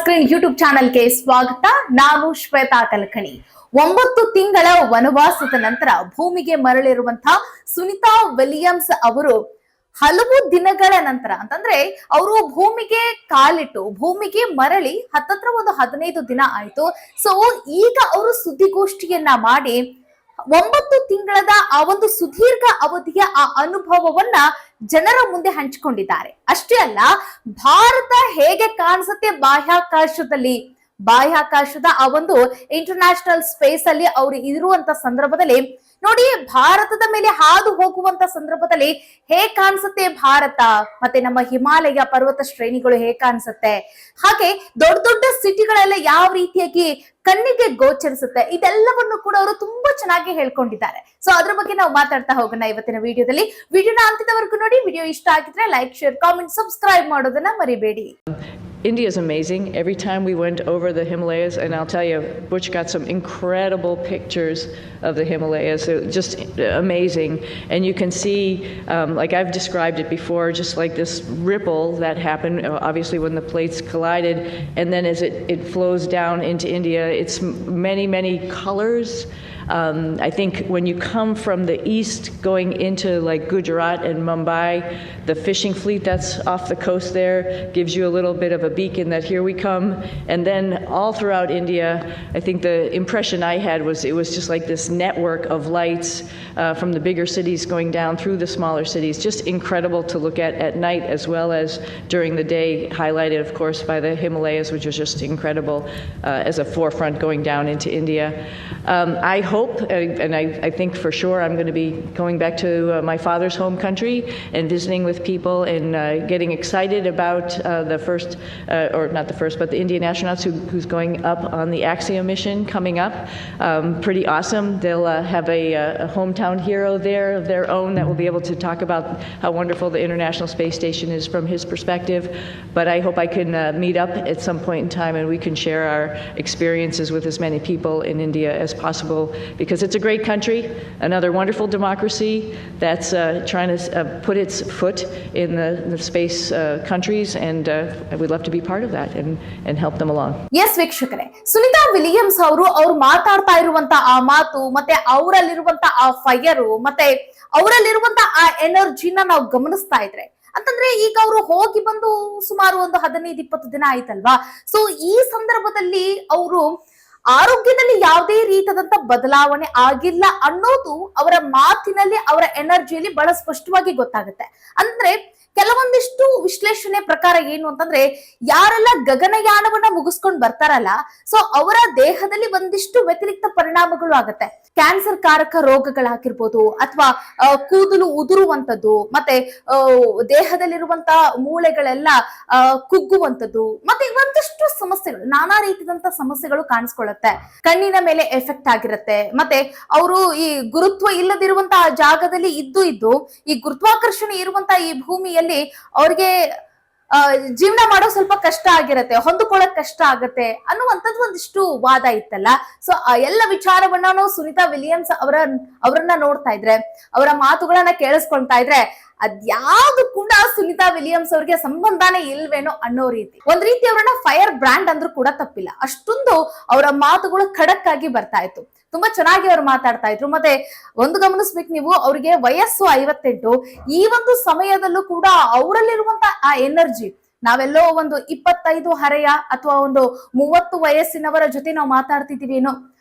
Screen YouTube ಚಾನೆಲ್ಗೆ ಸ್ವಾಗತ. ನಾನು ಶ್ವೇತಾ ಕಲ್ಕಣಿ. 9 ತಿಂಗಳ ವನವಾಸದ ನಂತರ ಭೂಮಿಗೆ ಮರಳಿರುವಂತಹ ಸುನಿತಾ ವಿಲಿಯಮ್ಸ್ ಅವರು ಹಲವು ದಿನಗಳ ನಂತರ ಅಂತಂದ್ರೆ ಅವರು ಭೂಮಿಗೆ ಕಾಲಿಟ್ಟು ಭೂಮಿಗೆ ಮರಳಿ ಹತ್ತತ್ರ ಒಂದು 15 ದಿನ ಆಯ್ತು. ಸೊ ಈಗ ಅವರು ಸುದ್ದಿಗೋಷ್ಠಿಯನ್ನ ಮಾಡಿ 9 ತಿಂಗಳದ ಆ ಒಂದು ಸುದೀರ್ಘ ಅವಧಿಯ ಆ ಅನುಭವವನ್ನ ಜನರ ಮುಂದೆ ಹಂಚಿಕೊಂಡಿದ್ದಾರೆ. ಅಷ್ಟೇ ಅಲ್ಲ, ಭಾರತ ಹೇಗೆ ಕಾಣಿಸುತ್ತೆ ಬಾಹ್ಯಾಕಾಶದ ಆ ಒಂದು ಇಂಟರ್ನ್ಯಾಷನಲ್ ಸ್ಪೇಸ್ ಅಲ್ಲಿ ಅವರು ಇರುವಂತ ಸಂದರ್ಭದಲ್ಲಿ ನೋಡಿ, ಭಾರತದ ಮೇಲೆ ಹಾದು ಹೋಗುವಂತ ಸಂದರ್ಭದಲ್ಲಿ ಹೇಗ್ ಕಾಣಿಸುತ್ತೆ ಭಾರತ, ಮತ್ತೆ ನಮ್ಮ ಹಿಮಾಲಯ ಪರ್ವತ ಶ್ರೇಣಿಗಳು ಹೇಗ್ ಕಾಣಿಸುತ್ತೆ, ಹಾಗೆ ದೊಡ್ಡ ದೊಡ್ಡ ಸಿಟಿಗಳೆಲ್ಲ ಯಾವ ರೀತಿಯಾಗಿ ಕಣ್ಣಿಗೆ ಗೋಚರಿಸುತ್ತೆ, ಇದೆಲ್ಲವನ್ನು ಕೂಡ ಅವರು ತುಂಬಾ ಚೆನ್ನಾಗಿ ಹೇಳ್ಕೊಂಡಿದ್ದಾರೆ. ಸೊ ಅದ್ರ ಬಗ್ಗೆ ನಾವು ಮಾತಾಡ್ತಾ ಹೋಗೋಣ ಇವತ್ತಿನ ವಿಡಿಯೋದಲ್ಲಿ. ವಿಡಿಯೋನ ಅಂತ್ಯದವರೆಗೂ ನೋಡಿ. ವಿಡಿಯೋ ಇಷ್ಟ ಆಗಿದ್ರೆ ಲೈಕ್, ಶೇರ್, ಕಾಮೆಂಟ್, ಸಬ್ಸ್ಕ್ರೈಬ್ ಮಾಡೋದನ್ನ ಮರಿಬೇಡಿ. India is amazing. Every time we went over the Himalayas, and I'll tell you, Butch got some incredible pictures of the Himalayas. Just amazing. And you can see, like I've described it before, just like this ripple that happened, obviously when the plates collided, and then as it flows down into India, it's many, many colors. I think when you come from the east going into like Gujarat and Mumbai, the fishing fleet that's off the coast there gives you a little bit of a beacon that here we come. And then all throughout India, I think the impression I had was it was just like this network of lights from the bigger cities going down through the smaller cities. Just incredible to look at night as well as during the day, highlighted of course by the Himalayas, which was just incredible as a forefront going down into India. I hope, and I think for sure, I'm going to be going back to my father's home country and visiting with people and getting excited about the first, or not the first, but the Indian astronauts who's going up on the Axiom mission coming up. Pretty awesome. They'll have a hometown hero there of their own that will be able to talk about how wonderful the International Space Station is from his perspective. But I hope I can meet up at some point in time and we can share our experiences with as many people in India as possible, because it's a great country, another wonderful democracy that's trying to put its foot in the space countries, and we'd love to be part of that and help them along. Yes, ವೀಕ್ಷಕರೇ, Sunita Williams ಅವರು ಮಾತಾಡ್ತಾ ಇರುವಂತ ಆ ಮಾತು, ಮತ್ತೆ ಅವರಲ್ಲಿರುವಂತ ಆ fire, ಮತ್ತೆ ಅವರಲ್ಲಿರುವಂತ ಆ ಎನರ್ಜಿನ ನಾವು ಗಮನಿಸ್ತಾ ಇದ್ರೆ, ಅಂತಂದ್ರೆ ಈಗ ಅವರು ಹೋಗಿ ಬಂದು ಸುಮಾರು ಒಂದು 15-20 ದಿನ ಆಯ್ತಲ್ವಾ. ಸೊ ಈ ಸಂದರ್ಭದಲ್ಲಿ ಅವರು ಆರೋಗ್ಯದಲ್ಲಿ ಯಾವುದೇ ರೀತಿಯಾದಂತ ಬದಲಾವಣೆ ಆಗಿಲ್ಲ ಅನ್ನೋದು ಅವರ ಮಾತಿನಲ್ಲಿ, ಅವರ ಎನರ್ಜಿಯಲ್ಲಿ ಬಹಳ ಸ್ಪಷ್ಟವಾಗಿ ಗೊತ್ತಾಗುತ್ತೆ. ಅಂದ್ರೆ ಕೆಲವೊಂದಿಷ್ಟು ವಿಶ್ಲೇಷಣೆ ಪ್ರಕಾರ ಏನು ಅಂತಂದ್ರೆ, ಯಾರೆಲ್ಲ ಗಗನಯಾನವನ್ನ ಮುಗಿಸ್ಕೊಂಡು ಬರ್ತಾರಲ್ಲ, ಸೊ ಅವರ ದೇಹದಲ್ಲಿ ಒಂದಿಷ್ಟು ವ್ಯತಿರಿಕ್ತ ಪರಿಣಾಮಗಳು ಆಗತ್ತೆ. ಕ್ಯಾನ್ಸರ್ ಕಾರಕ ರೋಗಗಳಾಗಿರ್ಬೋದು, ಅಥವಾ ಕೂದಲು ಉದುರುವಂತದ್ದು, ಮತ್ತೆ ದೇಹದಲ್ಲಿರುವಂತ ಮೂಳೆಗಳೆಲ್ಲ ಕುಗ್ಗುವಂತದ್ದು, ಮತ್ತೆ ಒಂದಷ್ಟು ಸಮಸ್ಯೆಗಳು, ನಾನಾ ರೀತಿಯಾದಂತ ಸಮಸ್ಯೆಗಳು ಕಾಣಿಸ್ಕೊಳ್ಳುತ್ತೆ. ಕಣ್ಣಿನ ಮೇಲೆ ಎಫೆಕ್ಟ್ ಆಗಿರುತ್ತೆ. ಮತ್ತೆ ಅವರು ಈ ಗುರುತ್ವ ಇಲ್ಲದಿರುವಂತಹ ಜಾಗದಲ್ಲಿ ಇದ್ದು ಈ ಗುರುತ್ವಾಕರ್ಷಣೆ ಇರುವಂತಹ ಈ ಭೂಮಿಯಲ್ಲಿ ಅವ್ರಿಗೆ ಜೀವನ ಮಾಡೋ ಸ್ವಲ್ಪ ಕಷ್ಟ ಆಗಿರತ್ತೆ, ಹೊಂದಿಕೊಳ್ಳಕ್ ಕಷ್ಟ ಆಗತ್ತೆ ಅನ್ನುವಂಥದ್ದು ಒಂದಿಷ್ಟು ವಾದ ಇತ್ತಲ್ಲ. ಸೊ ಆ ಎಲ್ಲ ವಿಚಾರವನ್ನ ನಾವು ಸುನಿತಾ ವಿಲಿಯಮ್ಸ್ ಅವರನ್ನ ನೋಡ್ತಾ ಇದ್ರೆ, ಅವರ ಮಾತುಗಳನ್ನ ಕೇಳಿಸ್ಕೊಳ್ತಾ ಇದ್ರೆ, ಅದ್ಯಾವುದು ಕೂಡ ಸುನಿತಾ ವಿಲಿಯಮ್ಸ್ ಅವ್ರಿಗೆ ಸಂಬಂಧನೇ ಇಲ್ವೇನೋ ಅನ್ನೋ ರೀತಿ, ಒಂದ್ ರೀತಿ ಅವರನ್ನ ಫೈರ್ ಬ್ರ್ಯಾಂಡ್ ಅಂದ್ರೂ ಕೂಡ ತಪ್ಪಿಲ್ಲ. ಅಷ್ಟೊಂದು ಅವರ ಮಾತುಗಳು ಖಡಕ್ ಆಗಿ ಬರ್ತಾ ಇತ್ತು. ತುಂಬಾ ಚೆನ್ನಾಗಿ ಅವ್ರು ಮಾತಾಡ್ತಾ ಇದ್ರು. ಮತ್ತೆ ಒಂದು ಗಮನಿಸ್ಬೇಕು ನೀವು, ಅವ್ರಿಗೆ ವಯಸ್ಸು 58. ಈ ಒಂದು ಸಮಯದಲ್ಲೂ ಕೂಡ ಅವರಲ್ಲಿರುವಂತ ಆ ಎನರ್ಜಿ, ನಾವೆಲ್ಲೋ ಒಂದು 25 ಹರೆಯ ಅಥವಾ ಒಂದು 30 ವಯಸ್ಸಿನವರ ಜೊತೆ ನಾವು ಮಾತಾಡ್ತಿದೀವಿ ಏನೋ,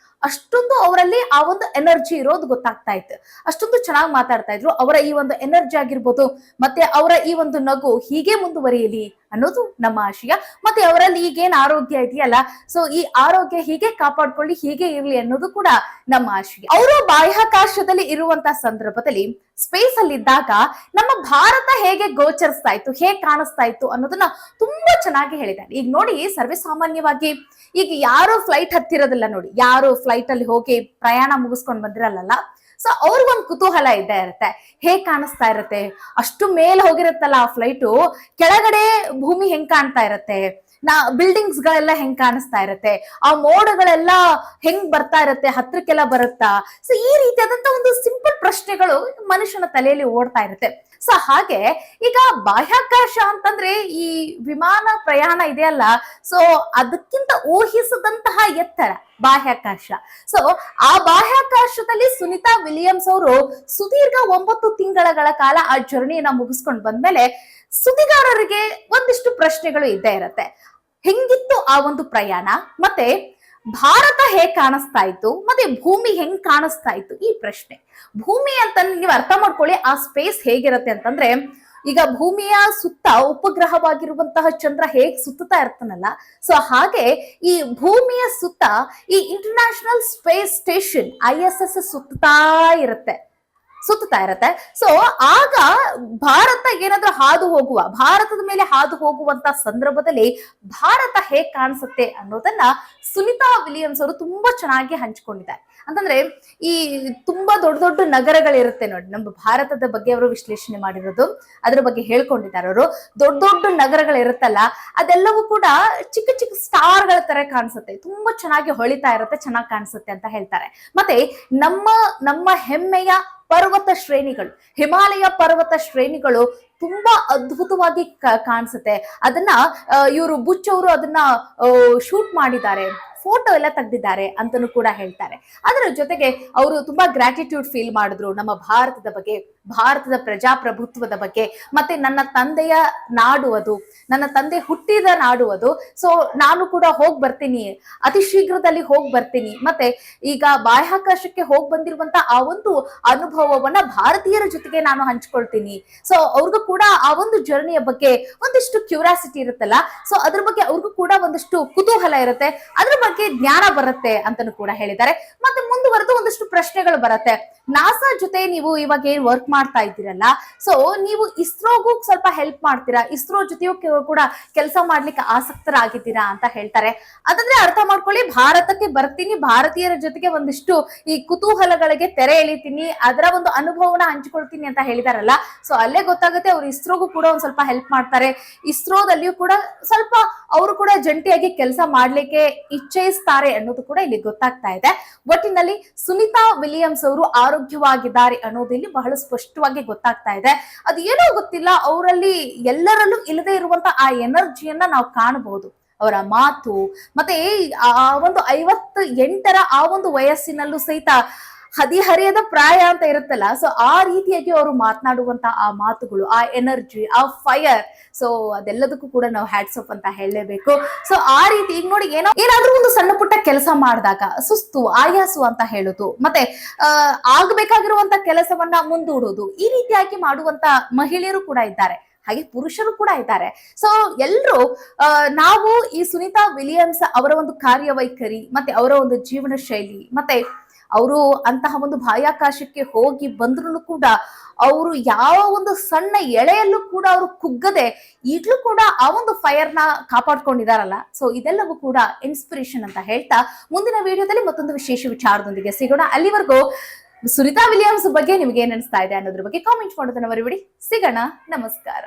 ಅಷ್ಟೊಂದು ಅವರಲ್ಲಿ ಆ ಒಂದು ಎನರ್ಜಿ ಇರೋದು ಗೊತ್ತಾಗ್ತಾ ಇತ್ತು. ಅಷ್ಟೊಂದು ಚೆನ್ನಾಗಿ ಮಾತಾಡ್ತಾ ಇದ್ರು. ಅವರ ಈ ಒಂದು ಎನರ್ಜಿ ಆಗಿರ್ಬೋದು, ಮತ್ತೆ ಅವರ ಈ ಒಂದು ನಗು ಹೀಗೆ ಮುಂದುವರಿಯಲಿ ಅನ್ನೋದು ನಮ್ಮ ಆಶಯ. ಮತ್ತೆ ಅವರಲ್ಲಿ ಈಗೇನ್ ಆರೋಗ್ಯ ಇದೆಯಲ್ಲ, ಸೊ ಈ ಆರೋಗ್ಯ ಹೀಗೆ ಕಾಪಾಡ್ಕೊಳ್ಳಿ, ಹೀಗೆ ಇರ್ಲಿ ಅನ್ನೋದು ಕೂಡ ನಮ್ಮ ಆಶಯ. ಅವರು ಬಾಹ್ಯಾಕಾಶದಲ್ಲಿ ಇರುವಂತ ಸಂದರ್ಭದಲ್ಲಿ, ಸ್ಪೇಸ್ ಅಲ್ಲಿ ಇದ್ದಾಗ ನಮ್ಮ ಭಾರತ ಹೇಗೆ ಗೋಚರಿಸ್ತಾ ಇತ್ತು, ಹೇಗೆ ಕಾಣಿಸ್ತಾ ಇತ್ತು ಅನ್ನೋದನ್ನ ತುಂಬಾ ಚೆನ್ನಾಗಿ ಹೇಳಿದ್ದಾರೆ. ಈಗ ನೋಡಿ, ಸರ್ವೇ ಸಾಮಾನ್ಯವಾಗಿ ಈಗ ಯಾರು ಫ್ಲೈಟ್ ಹತ್ತಿರೋದಿಲ್ಲ ನೋಡಿ, ಯಾರು ಫ್ಲೈಟ್ ಅಲ್ಲಿ ಹೋಗಿ ಪ್ರಯಾಣ ಮುಗಿಸ್ಕೊಂಡ್ ಬಂದಿರಲ್ಲ, ಸೊ ಅವ್ರಿಗೊಂದು ಕುತೂಹಲ ಇದ್ದೇ ಇರುತ್ತೆ, ಹೇಗ್ ಕಾಣಿಸ್ತಾ ಇರತ್ತೆ, ಅಷ್ಟು ಮೇಲೆ ಹೋಗಿರತ್ತಲ್ಲ ಆ ಫ್ಲೈಟು, ಕೆಳಗಡೆ ಭೂಮಿ ಹೆಂಗ್ ಕಾಣ್ತಾ ಇರತ್ತೆ, ಬಿಲ್ಡಿಂಗ್ಸ್ ಗಳೆಲ್ಲ ಹೆಂಗ್ ಕಾಣಿಸ್ತಾ ಇರತ್ತೆ, ಆ ಮೋಡಗಳೆಲ್ಲ ಹೆಂಗ್ ಬರ್ತಾ ಇರತ್ತೆ, ಹತ್ರಕ್ಕೆಲ್ಲ ಬರುತ್ತಾ. ಸೊ ಈ ರೀತಿಯಾದಂತ ಒಂದು ಸಿಂಪಲ್ ಪ್ರಶ್ನೆಗಳು ಮನುಷ್ಯನ ತಲೆಯಲ್ಲಿ ಓಡ್ತಾ ಇರುತ್ತೆ. ಸೊ ಹಾಗೆ ಈಗ ಬಾಹ್ಯಾಕಾಶ ಅಂತಂದ್ರೆ ಈ ವಿಮಾನ ಪ್ರಯಾಣ ಇದೆಯಲ್ಲ, ಸೊ ಅದಕ್ಕಿಂತ ಊಹಿಸದಂತಹ ಎತ್ತರ ಬಾಹ್ಯಾಕಾಶ. ಸೊ ಆ ಬಾಹ್ಯಾಕಾಶದಲ್ಲಿ ಸುನಿತಾ ವಿಲಿಯಮ್ಸ್ ಅವರು ಸುದೀರ್ಘ 9 ತಿಂಗಳ ಕಾಲ ಆ ಜರ್ನಿಯನ್ನ ಮುಗಿಸ್ಕೊಂಡು ಬಂದ್ಮೇಲೆ ಸುದ್ದಿಗಾರರಿಗೆ ಒಂದಿಷ್ಟು ಪ್ರಶ್ನೆಗಳು ಇದ್ದೇ ಇರತ್ತೆ. ಹೆಂಗಿತ್ತು ಆ ಒಂದು ಪ್ರಯಾಣ, ಮತ್ತೆ ಭಾರತ ಹೇಗ್ ಕಾಣಿಸ್ತಾ ಇತ್ತು, ಮತ್ತೆ ಭೂಮಿ ಹೆಂಗ್ ಕಾಣಿಸ್ತಾ ಇತ್ತು, ಈ ಪ್ರಶ್ನೆ. ಭೂಮಿ ಅಂತ ನೀವು ಅರ್ಥ ಮಾಡ್ಕೊಳ್ಳಿ, ಆ ಸ್ಪೇಸ್ ಹೇಗಿರತ್ತೆ ಅಂತಂದ್ರೆ, ಈಗ ಭೂಮಿಯ ಸುತ್ತ ಉಪಗ್ರಹವಾಗಿರುವಂತಹ ಚಂದ್ರ ಹೇಗ್ ಸುತ್ತಾ ಇರ್ತಾನಲ್ಲ, ಸೊ ಹಾಗೆ ಈ ಭೂಮಿಯ ಸುತ್ತ ಈ ಇಂಟರ್ನ್ಯಾಷನಲ್ ಸ್ಪೇಸ್ ಸ್ಟೇಷನ್ ISS ಸುತ್ತಾ ಇರುತ್ತೆ. ಸೊ ಆಗ ಭಾರತ ಏನಾದ್ರೂ ಭಾರತದ ಮೇಲೆ ಹಾದು ಹೋಗುವಂತ ಸಂದರ್ಭದಲ್ಲಿ ಭಾರತ ಹೇಗ್ ಕಾಣಿಸುತ್ತೆ ಅನ್ನೋದನ್ನ ಸುನಿತಾ ವಿಲಿಯಮ್ಸ್ ಅವರು ತುಂಬಾ ಚೆನ್ನಾಗಿ ಹಂಚ್ಕೊಂಡಿದ್ದಾರೆ. ಅಂತಂದ್ರೆ ಈ ತುಂಬಾ ದೊಡ್ಡ ದೊಡ್ಡ ನಗರಗಳಿರುತ್ತೆ ನೋಡಿ, ನಮ್ಮ ಭಾರತದ ಬಗ್ಗೆ ಅವರು ವಿಶ್ಲೇಷಣೆ ಮಾಡಿರೋದು, ಅದ್ರ ಬಗ್ಗೆ ಹೇಳ್ಕೊಂಡಿದ್ದಾರೆ ಅವರು. ದೊಡ್ಡ ದೊಡ್ಡ ನಗರಗಳಿರುತ್ತಲ್ಲ, ಅದೆಲ್ಲವೂ ಕೂಡ ಚಿಕ್ಕ ಚಿಕ್ಕ ಸ್ಟಾರ್ ಗಳ ತರ ಕಾಣಿಸುತ್ತೆ, ತುಂಬಾ ಚೆನ್ನಾಗಿ ಹೊಳಿತಾ ಇರುತ್ತೆ, ಚೆನ್ನಾಗಿ ಕಾಣಿಸುತ್ತೆ ಅಂತ ಹೇಳ್ತಾರೆ. ಮತ್ತೆ ನಮ್ಮ ಹೆಮ್ಮೆಯ ಪರ್ವತ ಶ್ರೇಣಿಗಳು, ಹಿಮಾಲಯ ಪರ್ವತ ಶ್ರೇಣಿಗಳು ತುಂಬಾ ಅದ್ಭುತವಾಗಿ ಕಾಣಿಸುತ್ತೆ. ಅದನ್ನ ಇವರು ಬುಚ್ ಅವರು ಅದನ್ನ ಶೂಟ್ ಮಾಡಿದ್ದಾರೆ, ಫೋಟೋ ಎಲ್ಲ ತೆಗೆದಿದ್ದಾರೆ ಅಂತಾನೂ ಕೂಡ ಹೇಳ್ತಾರೆ. ಅದರ ಜೊತೆಗೆ ಅವರು ತುಂಬಾ ಗ್ರಾಟಿಟ್ಯೂಡ್ ಫೀಲ್ ಮಾಡಿದ್ರು ನಮ್ಮ ಭಾರತದ ಬಗ್ಗೆ, ಭಾರತದ ಪ್ರಜಾಪ್ರಭುತ್ವದ ಬಗ್ಗೆ, ಮತ್ತೆ ನನ್ನ ತಂದೆಯ ನಾಡು ಅದು, ನನ್ನ ತಂದೆ ಹುಟ್ಟಿದ ನಾಡು ಅದು. ಸೊ ನಾನು ಕೂಡ ಬರ್ತೀನಿ, ಅತಿ ಶೀಘ್ರದಲ್ಲಿ ಬರ್ತೀನಿ. ಮತ್ತೆ ಈಗ ಬಾಹ್ಯಾಕಾಶಕ್ಕೆ ಬಂದಿರುವಂತ ಆ ಒಂದು ಅನುಭವವನ್ನ ಭಾರತೀಯರ ಜೊತೆಗೆ ನಾನು ಹಂಚ್ಕೊಳ್ತೀನಿ. ಸೊ ಅವ್ರಿಗೂ ಕೂಡ ಆ ಒಂದು ಜರ್ನಿಯ ಬಗ್ಗೆ ಒಂದಿಷ್ಟು ಕ್ಯೂರಿಯಾಸಿಟಿ ಇರುತ್ತಲ್ಲ, ಸೊ ಅದ್ರ ಬಗ್ಗೆ ಅವ್ರಿಗೂ ಕೂಡ ಒಂದಿಷ್ಟು ಕುತೂಹಲ ಇರುತ್ತೆ, ಅದ್ರ ಬಗ್ಗೆ ಜ್ಞಾನ ಬರುತ್ತೆ ಅಂತಾನು ಕೂಡ ಹೇಳಿದ್ದಾರೆ. ಮತ್ತೆ ಮುಂದುವರೆದು ಒಂದಿಷ್ಟು ಪ್ರಶ್ನೆಗಳು ಬರುತ್ತೆ. ನಾಸಾ ಜೊತೆ ನೀವು ಇವಾಗ ಏನ್ ವರ್ಕ್ ಮಾಡ್ತಾ ಇದ್ದೀರಲ್ಲ, ಸೊ ನೀವು ಇಸ್ರೋಗೂ ಸ್ವಲ್ಪ ಹೆಲ್ಪ್ ಮಾಡ್ತೀರಾ, ಇಸ್ರೋ ಜೊತೆಯೂ ಕೂಡ ಕೆಲಸ ಮಾಡ್ಲಿಕ್ಕೆ ಆಸಕ್ತರಾಗಿದ್ದೀರಾ ಅಂತ ಹೇಳ್ತಾರೆ. ಅದಂದ್ರೆ ಅರ್ಥ ಮಾಡ್ಕೊಳ್ಳಿ, ಭಾರತಕ್ಕೆ ಬರ್ತೀನಿ, ಭಾರತೀಯರ ಜೊತೆಗೆ ಒಂದಿಷ್ಟು ಈ ಕುತೂಹಲಗಳಿಗೆ ತೆರೆ ಎಳಿತೀನಿ, ಅದರ ಒಂದು ಅನುಭವನ ಹಂಚಿಕೊಳ್ತೀನಿ ಅಂತ ಹೇಳಿದಾರಲ್ಲ. ಸೊ ಅಲ್ಲೇ ಗೊತ್ತಾಗುತ್ತೆ ಅವ್ರು ಇಸ್ರೋಗೂ ಕೂಡ ಒಂದ್ ಸ್ವಲ್ಪ ಹೆಲ್ಪ್ ಮಾಡ್ತಾರೆ, ಇಸ್ರೋದಲ್ಲಿಯೂ ಕೂಡ ಸ್ವಲ್ಪ ಅವರು ಕೂಡ ಜಂಟಿಯಾಗಿ ಕೆಲಸ ಮಾಡ್ಲಿಕ್ಕೆ ಇಚ್ಛಿಸ್ತಾರೆ ಅನ್ನೋದು ಕೂಡ ಇಲ್ಲಿ ಗೊತ್ತಾಗ್ತಾ ಇದೆ. ಒಟ್ಟಿನಲ್ಲಿ ಸುನಿತಾ ವಿಲಿಯಮ್ಸ್ ಅವರು ಆರೋಗ್ಯವಾಗಿದ್ದಾರೆ ಅನ್ನೋದು ಇಲ್ಲಿ ಬಹಳ ಸ್ಪಷ್ಟವಾಗಿ ಗೊತ್ತಾಗ್ತಾ ಇದೆ. ಅದು ಏನೋ ಗೊತ್ತಿಲ್ಲ, ಅವರಲ್ಲಿ ಎಲ್ಲರಲ್ಲೂ ಇಲ್ಲದೆ ಇರುವಂತ ಆ ಎನರ್ಜಿಯನ್ನ ನಾವು ಕಾಣಬಹುದು. ಅವರ ಮಾತು, ಮತ್ತೆ ಆ ಒಂದು 58ರ ಆ ಒಂದು ವಯಸ್ಸಿನಲ್ಲೂ ಸಹಿತ ಹದಿಹರಿಯದ ಪ್ರಾಯ ಅಂತ ಇರುತ್ತಲ್ಲ, ಸೊ ಆ ರೀತಿಯಾಗಿ ಅವರು ಮಾತನಾಡುವಂತ ಆ ಮಾತುಗಳು, ಆ ಎನರ್ಜಿ, ಆ ಫೈರ್, ಸೊ ಅದೆಲ್ಲದಕ್ಕೂ ಕೂಡ ನಾವು ಹ್ಯಾಟ್ಸ್ ಆಫ್ ಅಂತ ಹೇಳಲೇಬೇಕು. ಸೊ ಆ ರೀತಿ ಈಗ ನೋಡಿ, ಏನಾದ್ರೂ ಒಂದು ಸಣ್ಣ ಪುಟ್ಟ ಕೆಲಸ ಮಾಡಿದಾಗ ಸುಸ್ತು, ಆಯಾಸು ಅಂತ ಹೇಳುದು, ಮತ್ತೆ ಆಗ್ಬೇಕಾಗಿರುವಂತ ಕೆಲಸವನ್ನ ಮುಂದೂಡುವುದು, ಈ ರೀತಿಯಾಗಿ ಮಾಡುವಂತ ಮಹಿಳೆಯರು ಕೂಡ ಇದ್ದಾರೆ, ಹಾಗೆ ಪುರುಷರು ಕೂಡ ಇದ್ದಾರೆ. ಸೊ ಎಲ್ರು ನಾವು ಈ ಸುನಿತಾ ವಿಲಿಯಮ್ಸ್ ಅವರ ಒಂದು ಕಾರ್ಯವೈಖರಿ, ಮತ್ತೆ ಅವರ ಒಂದು ಜೀವನ ಶೈಲಿ, ಮತ್ತೆ ಅವರು ಅಂತಹ ಒಂದು ಬಾಹ್ಯಾಕಾಶಕ್ಕೆ ಬಂದ್ರು ಕೂಡ ಅವರು ಯಾವ ಒಂದು ಸಣ್ಣ ಎಳೆಯಲ್ಲೂ ಕೂಡ ಅವರು ಕುಗ್ಗದೆ ಈಗ್ಲೂ ಕೂಡ ಆ ಒಂದು ಫೈರ್ ನ ಕಾಪಾಡ್ಕೊಂಡಿದಾರಲ್ಲ, ಸೊ ಇದೆಲ್ಲವೂ ಕೂಡ ಇನ್ಸ್ಪಿರೇಷನ್ ಅಂತ ಹೇಳ್ತಾ ಮುಂದಿನ ವಿಡಿಯೋದಲ್ಲಿ ಮತ್ತೊಂದು ವಿಶೇಷ ವಿಚಾರದೊಂದಿಗೆ ಸಿಗೋಣ. ಅಲ್ಲಿವರೆಗೂ ಸುನಿತಾ ವಿಲಿಯಮ್ಸ್ ಬಗ್ಗೆ ನಿಮ್ಗೆ ಏನ್ ಅನಿಸ್ತಾ ಇದೆ ಅನ್ನೋದ್ರ ಬಗ್ಗೆ ಕಾಮೆಂಟ್ ಮಾಡೋದನ್ನ ಮರಿಬೇಡಿ. ಸಿಗೋಣ, ನಮಸ್ಕಾರ.